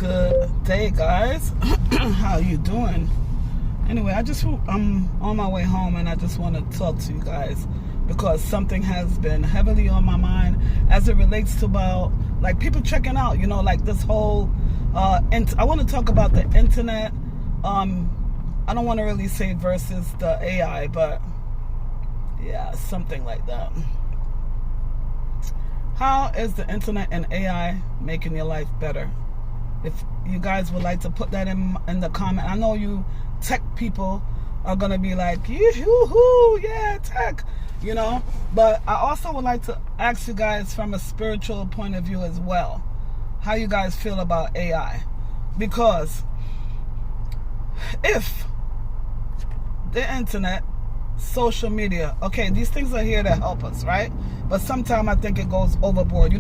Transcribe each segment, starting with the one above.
Good day, guys. How you doing? Anyway, I'm on my way home and I just want to talk to you guys because something has been heavily on my mind as it relates to about like people checking out, like this whole I want to talk about the internet. I don't want to really say versus the AI, but yeah, something like that. How is the internet and AI making your life better? If you guys would like to put that in the comment. I know you tech people are going to be like, yoo-hoo, yeah, tech, But I also would like to ask you guys from a spiritual point of view as well, how you guys feel about AI. Because if the internet, social media, okay, these things are here to help us, right? But sometimes I think it goes overboard,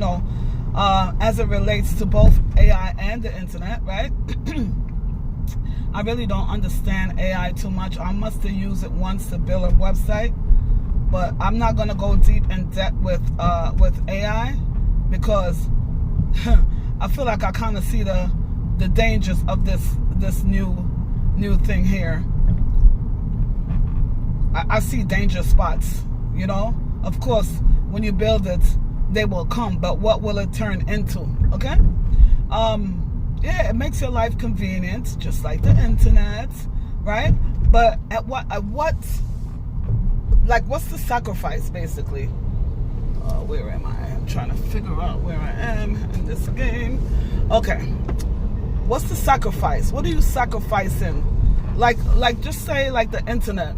as it relates to both AI and the internet, right? I really don't understand AI too much. I must have used it once to build a website, but I'm not gonna go deep in depth with AI because I feel like I kind of see the dangers of this new thing here. I see danger spots, Of course, when you build it, they will come, but what will it turn into? Okay? Yeah, it makes your life convenient, just like the internet, right? But what's the sacrifice, basically? Where am I? I'm trying to figure out where I am in this game. Okay. What's the sacrifice? What are you sacrificing? Like just say like the internet.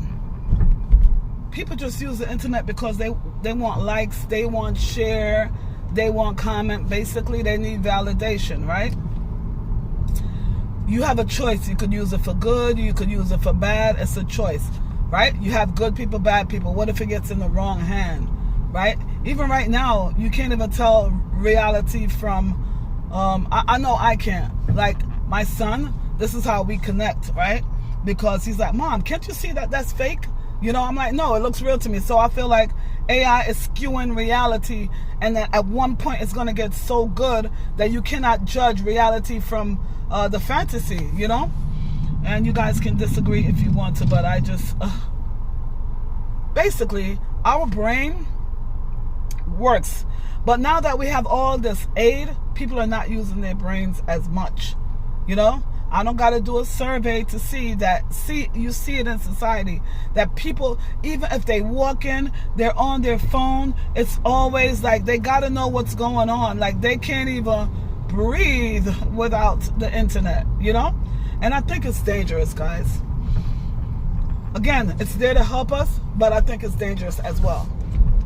People just use the internet because they want likes, they want share, they want comment. Basically, they need validation, right? You have a choice. You could use it for good, you could use it for bad. It's a choice, right? You have good people, bad people. What if it gets in the wrong hand, right? Even right now, you can't even tell reality from, I know I can't. Like my son, this is how we connect, right? Because he's like, Mom, can't you see that that's fake? I'm like, no, it looks real to me. So I feel like AI is skewing reality, and that at one point it's going to get so good that you cannot judge reality from the fantasy, And you guys can disagree if you want to, but I just... Basically, our brain works. But now that we have all this aid, people are not using their brains as much, I don't got to do a survey to see you see it in society that people, even if they walk in, they're on their phone. It's always like they got to know what's going on. Like they can't even breathe without the internet, And I think it's dangerous, guys. Again, it's there to help us, but I think it's dangerous as well.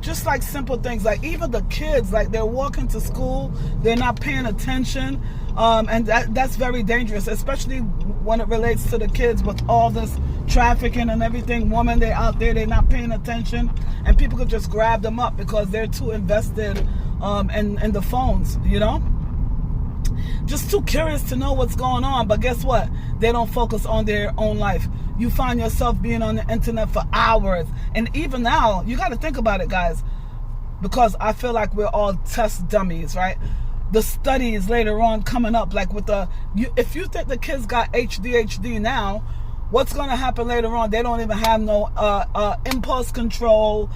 Just like simple things, like even the kids, like they're walking to school, they're not paying attention. And that's very dangerous, especially when it relates to the kids with all this trafficking and everything. Women, they're out there, they're not paying attention, and people could just grab them up because they're too invested in the phones, Just too curious to know what's going on. But guess what? They don't focus on their own life. You find yourself being on the internet for hours. And even now, you got to think about it, guys, because I feel like we're all test dummies, right? The studies later on coming up, like with if you think the kids got ADHD now, what's going to happen later on? They don't even have no impulse control,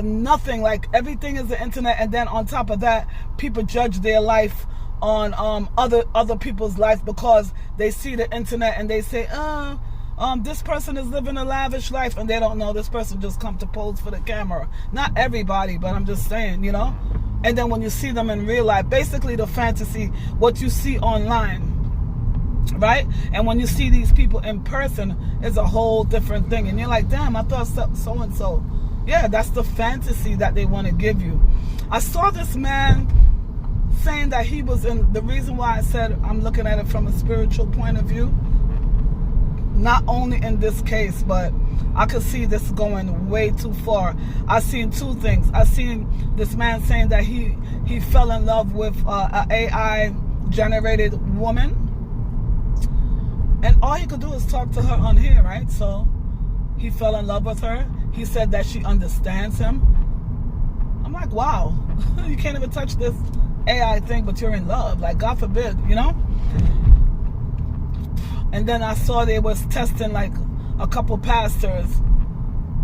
nothing. Like everything is the internet. And then on top of that, people judge their life on other people's life because they see the internet and they say, this person is living a lavish life, and they don't know this person just come to pose for the camera. Not everybody, but I'm just saying, And then when you see them in real life, basically the fantasy, what you see online, right? And when you see these people in person, it's a whole different thing. And you're like, damn, I thought so-and-so. Yeah, that's the fantasy that they want to give you. I saw this man saying that he was in, the reason why I said I'm looking at it from a spiritual point of view, not only in this case, but I could see this going way too far. I seen two things. I seen this man saying that he fell in love with an AI generated woman, and all he could do is talk to her on here, right? So he fell in love with her. He said that she understands him. I'm like, wow, you can't even touch this AI thing, but you're in love. Like, God forbid, And then I saw they was testing like a couple pastors,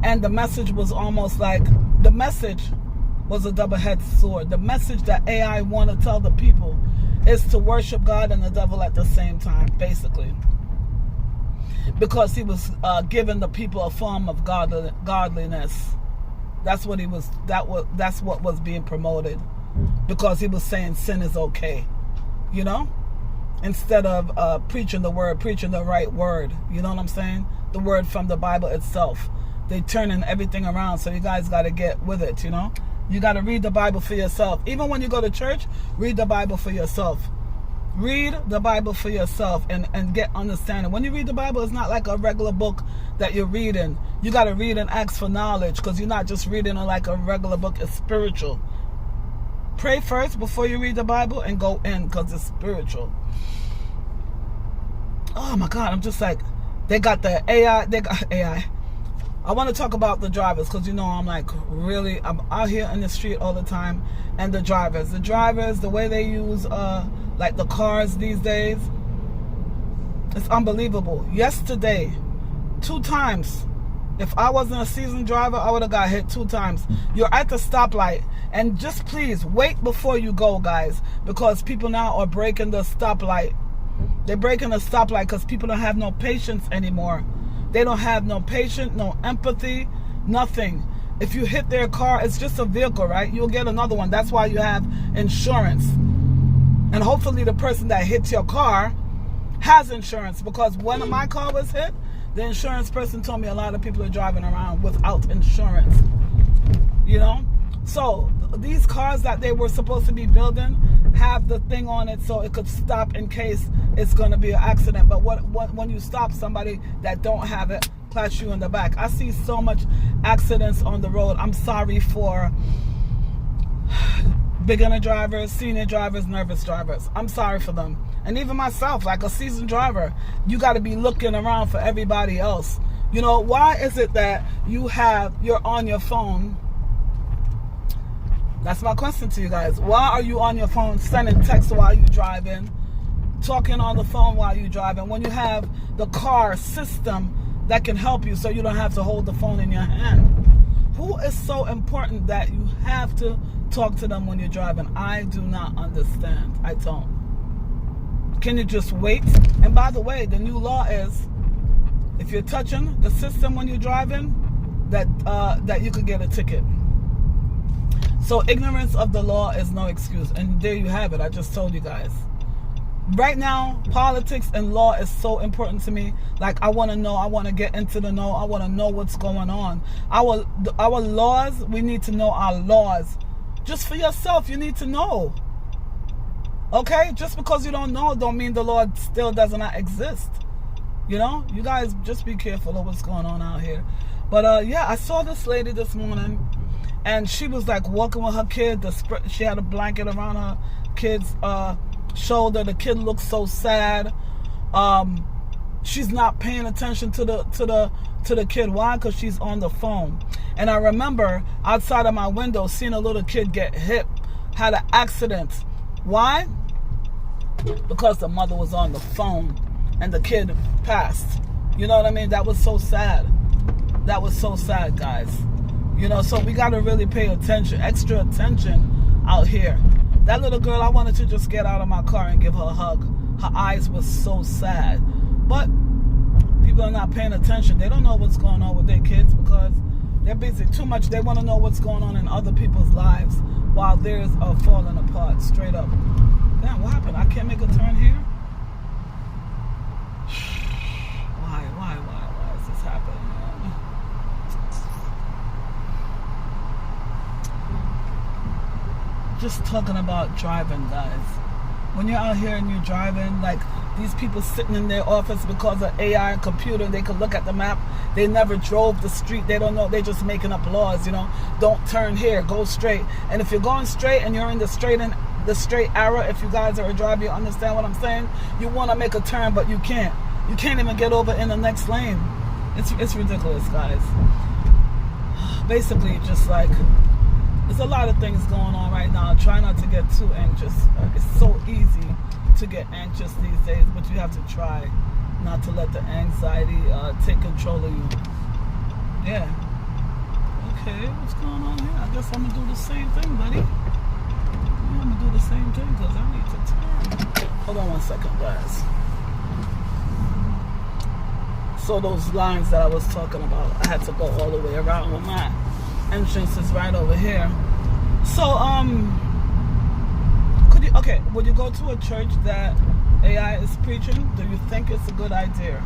and the message was almost like, the message was a double-edged sword. The message that AI want to tell the people is to worship God and the devil at the same time, basically. Because he was giving the people a form of godliness. That's what he was. That's what was being promoted. Because he was saying sin is okay, you know, instead of preaching the word, preaching the right word. You know what I'm saying? The word from the Bible itself. They turning everything around. So you guys got to get with it. You know, you got to read the Bible for yourself. Even when you go to church, read the Bible for yourself. Read the Bible for yourself and get understanding. When you read the Bible, it's not like a regular book that you're reading. You got to read and ask for knowledge, because you're not just reading it like a regular book. It's spiritual. Pray first before you read the Bible and go in, because it's spiritual. Oh my God, I'm just like, they got the AI. They got AI. I want to talk about the drivers, because you know I'm out here in the street all the time. And the drivers, the way they use like the cars these days, it's unbelievable. Yesterday, 2 times. If I wasn't a seasoned driver, I would have got hit 2 times. You're at the stoplight, and just please wait before you go, guys, because people now are breaking the stoplight. They're breaking the stoplight because people don't have no patience anymore. They don't have no patience, no empathy, nothing. If you hit their car, it's just a vehicle, right? You'll get another one. That's why you have insurance. And hopefully the person that hits your car has insurance, because when my car was hit, the insurance person told me a lot of people are driving around without insurance. You know? So these cars that they were supposed to be building have the thing on it so it could stop in case it's going to be an accident. But when you stop, somebody that don't have it clash you in the back. I see so much accidents on the road. I'm sorry for beginner drivers, senior drivers, nervous drivers. I'm sorry for them. And even myself, like a seasoned driver, you got to be looking around for everybody else. You know, why is it that you're on your phone? That's my question to you guys. Why are you on your phone sending texts while you're driving, talking on the phone while you're driving, when you have the car system that can help you so you don't have to hold the phone in your hand? Who is so important that you have to talk to them when you're driving? I do not understand. I don't. Can you just wait? And by the way, the new law is, if you're touching the system when you're driving, that you could get a ticket. So ignorance of the law is no excuse. And there you have it. I just told you guys. Right now, politics and law is so important to me. Like, I want to know. I want to get into the know. I want to know what's going on. Our laws, we need to know our laws. Just for yourself, you need to know. Okay? Just because you don't know don't mean the law still does not exist. You know? You guys just be careful of what's going on out here. But yeah, I saw this lady this morning, and she was like walking with her kid. She had a blanket around her kid's shoulder. The kid looked so sad. She's not paying attention to the kid. Why? Because she's on the phone. And I remember outside of my window seeing a little kid get hit, had an accident. Why? Because the mother was on the phone and the kid passed. You know what I mean? That was so sad. That was so sad, guys. You know, so we got to really pay attention, extra attention out here. That little girl, I wanted to just get out of my car and give her a hug. Her eyes were so sad. But people are not paying attention. They don't know what's going on with their kids because they're busy too much. They want to know what's going on in other people's lives while theirs are falling apart, straight up. Damn, what happened? I can't make a turn here? Why is this happening, man? Just talking about driving, guys. When you're out here and you're driving, like these people sitting in their office because of AI and computer, they can look at the map. They never drove the street. They don't know. They're just making up laws, you know. Don't turn here. Go straight. And if you're going straight and you're in the straight arrow, if you guys are a driver, you understand what I'm saying? You want to make a turn, but you can't. You can't even get over in the next lane. It's ridiculous, guys. Basically, just like, there's a lot of things going on right now. Try not to get too anxious. It's so easy to get anxious these days, but you have to try not to let the anxiety take control of you. Yeah. Okay, what's going on here? I guess I'm gonna do the same thing, buddy. Yeah, I'm gonna do the same thing because I need to turn. Hold on 1 second, guys. So those lines that I was talking about, I had to go all the way around. Well, my entrance is right over here. So, would you go to a church that AI is preaching? Do you think it's a good idea?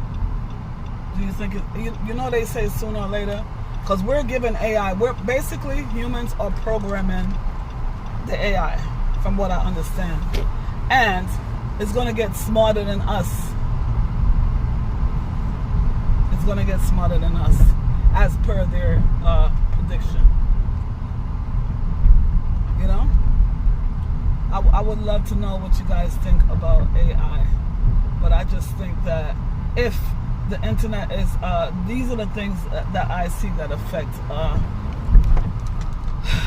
Do you think you know they say sooner or later? Because we're giving AI, we're basically, humans are programming the AI, from what I understand. And it's going to get smarter than us. It's going to get smarter than us, as per their prediction. You know? I would love to know what you guys think about AI. But I just think that if the internet is, these are the things that I see that affect,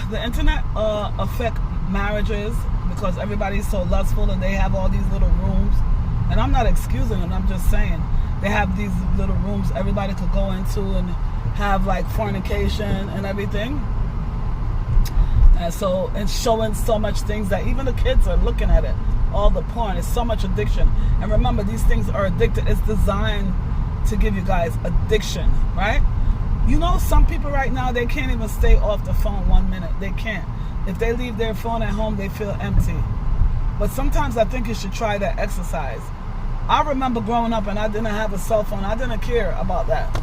the internet affect marriages, because everybody's so lustful and they have all these little rooms. And I'm not excusing them, I'm just saying. They have these little rooms everybody could go into and have like fornication and everything. And so it's showing so much things that even the kids are looking at it. All the porn, it's so much addiction. And remember, these things are addicted. It's designed to give you guys addiction, right? You know, some people right now, they can't even stay off the phone 1 minute. They can't. If they leave their phone at home, they feel empty. But sometimes I think you should try that exercise. I remember growing up and I didn't have a cell phone. I didn't care about that.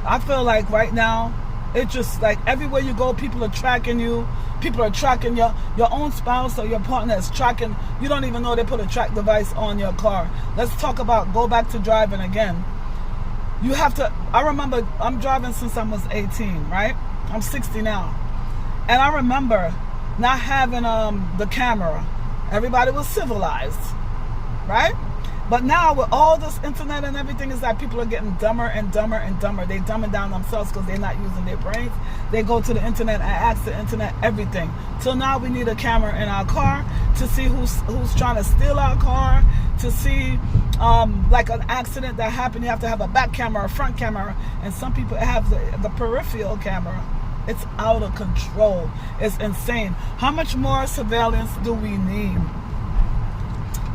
I feel like right now, it's just like everywhere you go, people are tracking you. People are tracking your own spouse or your partner is tracking. You don't even know they put a track device on your car. Let's talk about, go back to driving again. You have to, I remember, I'm driving since I was 18, right? I'm 60 now. And I remember not having the camera. Everybody was civilized, right? But now with all this internet and everything, is that people are getting dumber and dumber and dumber. They're dumbing down themselves because they're not using their brains. They go to the internet and ask the internet everything. So now we need a camera in our car to see who's trying to steal our car, to see like an accident that happened. You have to have a back camera, a front camera, and some people have the peripheral camera. It's out of control. It's insane. How much more surveillance do we need?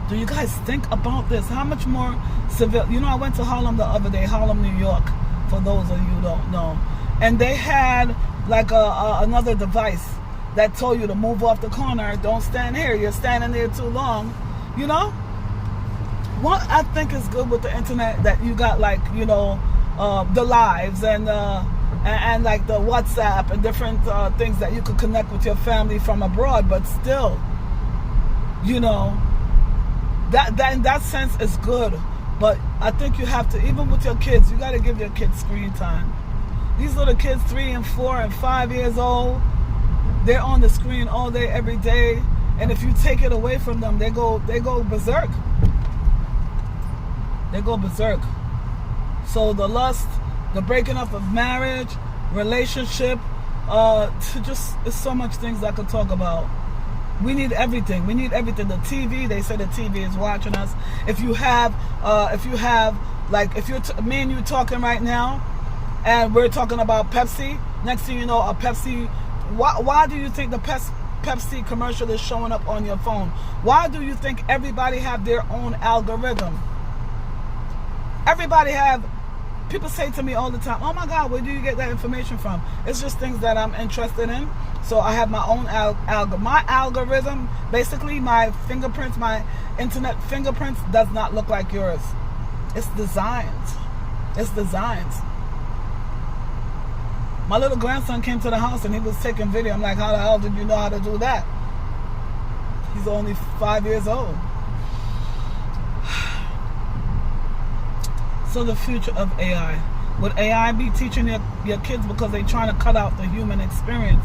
Do you guys think about this? How much more you know, I went to Harlem the other day, Harlem, New York, for those of you who don't know. And they had like another device that told you to move off the corner. Don't stand here. You're standing there too long. You know? What I think is good with the internet, that you got like, you know, the lives and like the WhatsApp and different things that you could connect with your family from abroad, but still, you know, that in that sense is good. But I think you have to, even with your kids, you got to give your kids screen time. These little kids, 3 and 4 and 5 years old, they're on the screen all day, every day. And if you take it away from them, they go berserk. They go berserk. So the lust, the breaking up of marriage, relationship, it's so much things I could talk about. We need everything. We need everything. The TV, they say the TV is watching us. If you have, like, if me and you talking right now, and we're talking about Pepsi, next thing you know, a Pepsi, why do you think the Pepsi commercial is showing up on your phone? Why do you think everybody have their own algorithm? Everybody have, people say to me all the time, oh my God, where do you get that information from? It's just things that I'm interested in. So I have my own my algorithm, basically my fingerprints, my internet fingerprints does not look like yours. It's designed. It's designed. My little grandson came to the house and he was taking video. I'm like, how the hell did you know how to do that? He's only 5 years old. So the future of AI. Would AI be teaching your kids because they're trying to cut out the human experience?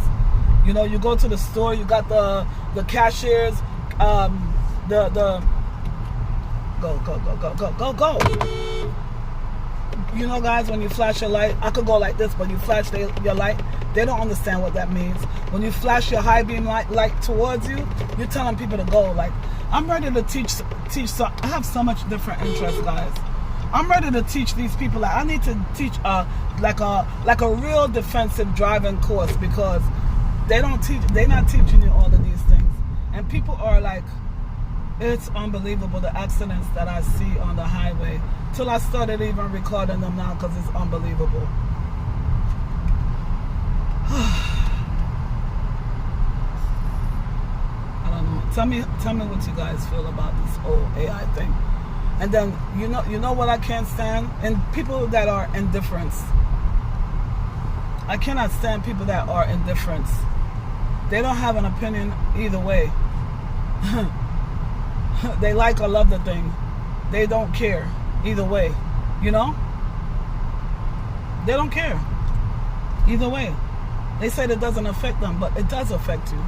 You know, you go to the store, you got the cashiers, go. You know, guys, when you flash your light, I could go like this, but you flash your light, they don't understand what that means. When you flash your high beam light towards you, you're telling people to go. Like, I'm ready to teach. I have so much different interests, guys. I'm ready to teach these people. Like, I need to teach like a real defensive driving course, because they're not teaching you all of these things. And people are like, it's unbelievable the accidents that I see on the highway. Till I started even recording them now, because it's unbelievable. I don't know. Tell me what you guys feel about this whole AI thing. And then you know what I can't stand? And people that are indifference. I cannot stand people that are indifference. They don't have an opinion either way. They like or love the thing. They don't care either way. You know? They don't care either way. They say that doesn't affect them, but it does affect you.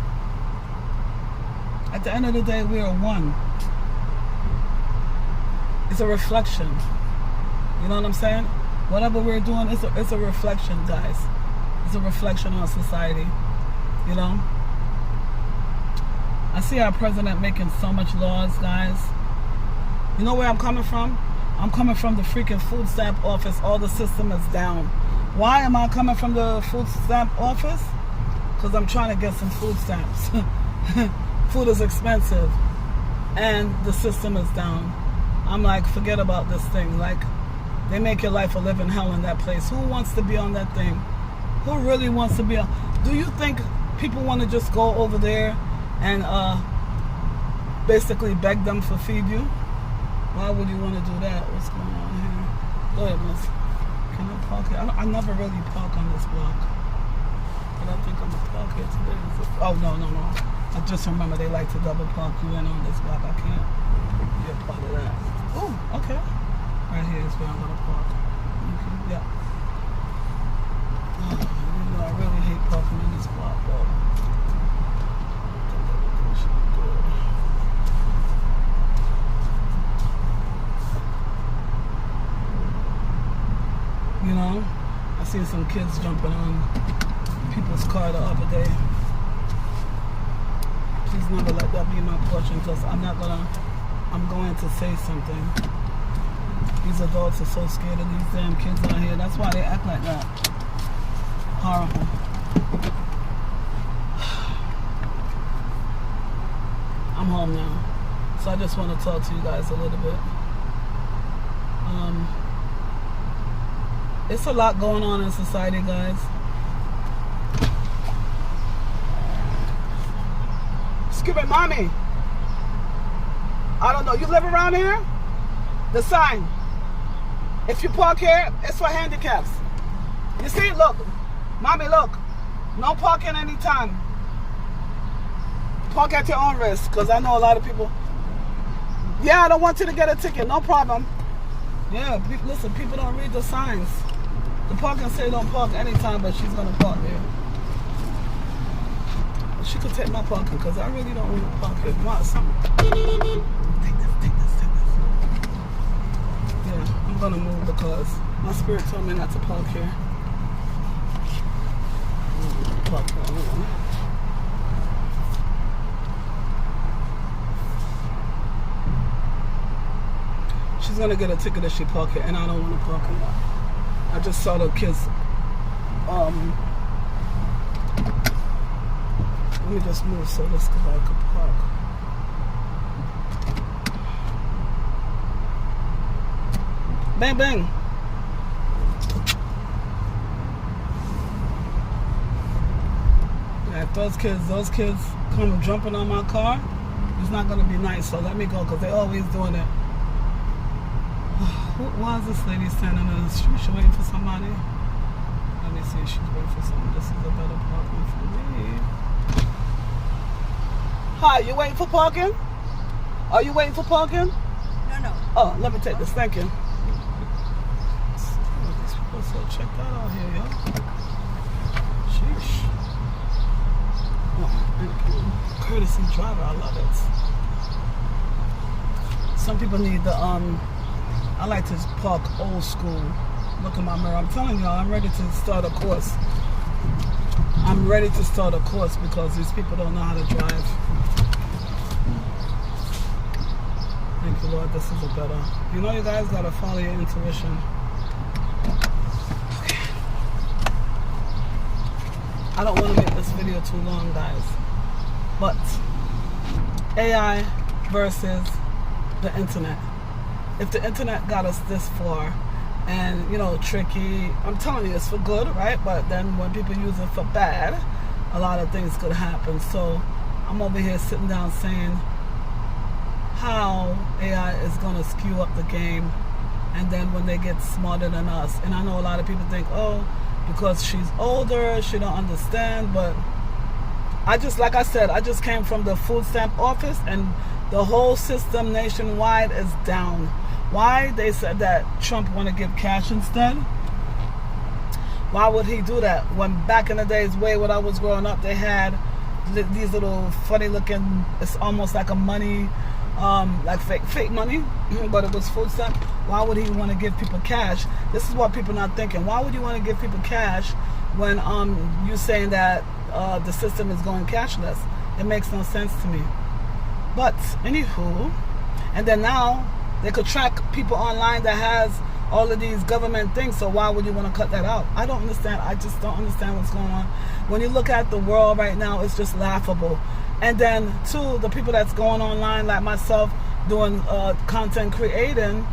At the end of the day, we are one. It's a reflection. You know what I'm saying? Whatever we're doing, it's a reflection, guys. It's a reflection on society. You know? I see our president making so much laws, guys. You know where I'm coming from? I'm coming from the freaking food stamp office. All the system is down. Why am I coming from the food stamp office? Because I'm trying to get some food stamps. Food is expensive. And the system is down. I'm like, forget about this thing. Like, they make your life a living hell in that place. Who wants to be on that thing? Who really wants to be on? Do you think people want to just go over there and basically beg them for feed you? Why would you want to do that? What's going on here? Go ahead, miss. Can I park here? I never really park on this block. But I think I'm going to park here today. Oh, no. I just remember they like to double park you in on this block. I can't be a part of that. Oh, okay. Right here is where I'm going to park. Okay, yeah. You know, I really hate parking in this block, though. You know, I seen some kids jumping on people's car the other day. Please never let that be my portion, because I'm going to say something. These adults are so scared of these damn kids out here. That's why they act like that. Horrible. I'm home now. So I just want to talk to you guys a little bit. It's a lot going on in society, guys. Excuse me, mommy. I don't know. You live around here? The sign. If you park here, it's for handicaps. You see? Look. Mommy, look. No parking anytime. Park at your own risk, because I know a lot of people. Yeah, I don't want you to get a ticket. No problem. Yeah, listen, people don't read the signs. The parking say don't park anytime, but she's going to park there. She could take my parking, because I really don't want to park here. Want something? Take this. Yeah, I'm going to move, because my spirit told me not to park here. Park here anyway. She's going to get a ticket if she park here, and I don't want to park here. I just saw the kids. Let me just move so this guy could park. Bang, bang. Yeah, if those kids come jumping on my car, it's not going to be nice. So let me go, because they're always doing it. Why is this lady standing in the street? She's waiting for somebody. Let me see if she's waiting for someone. This is a better parking for me. Hi, you waiting for parking? Are you waiting for parking? No. Oh, let me take this. Thank you. These people, so check that out here, yo. Sheesh. Oh, thank you. Courtesy driver, I love it. Some people need the I like to park old school. Look in my mirror. I'm telling y'all, I'm ready to start a course. I'm ready to start a course, because these people don't know how to drive. Thank you, Lord. This is a better. You know, you guys gotta follow your intuition. Okay. I don't want to make this video too long, guys. But AI versus the internet. If the internet got us this far, and you know, tricky, I'm telling you, it's for good, right? But then when people use it for bad, a lot of things could happen. So I'm over here sitting down saying how AI is going to skew up the game, and then when they get smarter than us. And I know a lot of people think, oh, because she's older, she don't understand. But I just, like I said, I just came from the food stamp office, and the whole system nationwide is down. Why? They said that Trump want to give cash instead. Why would he do that? When back in the days, way when I was growing up, they had these little funny looking, it's almost like a money, like fake money, but it was food stamp. Why would he want to give people cash? This is what people are not thinking. Why would you want to give people cash when you're saying that the system is going cashless? It makes no sense to me. But anywho, and then now they could track people online that has all of these government things, so why would you want to cut that out? I don't understand. I just don't understand what's going on. When you look at the world right now, it's just laughable. And then two, the people that's going online like myself doing content creating,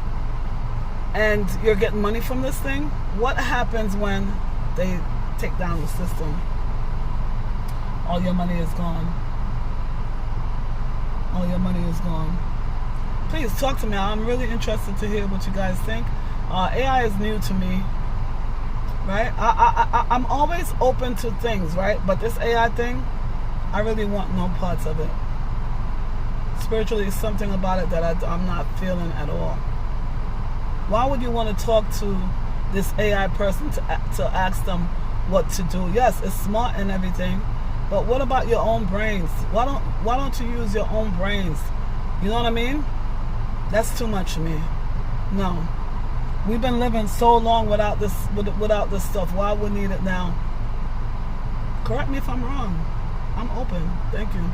and you're getting money from this thing. What happens when they take down the system? All your money is gone. All your money is gone. Please talk to me. I'm really interested to hear what you guys think. AI is new to me, right? I'm always open to things, right? But this AI thing, I really want no parts of it. Spiritually, something about it that I'm not feeling at all. Why would you want to talk to this AI person to ask them what to do? Yes, it's smart and everything, but what about your own brains? Why don't you use your own brains? You know what I mean? That's too much for me. No. We've been living so long without this stuff. Why would we need it now? Correct me if I'm wrong. I'm open. Thank you.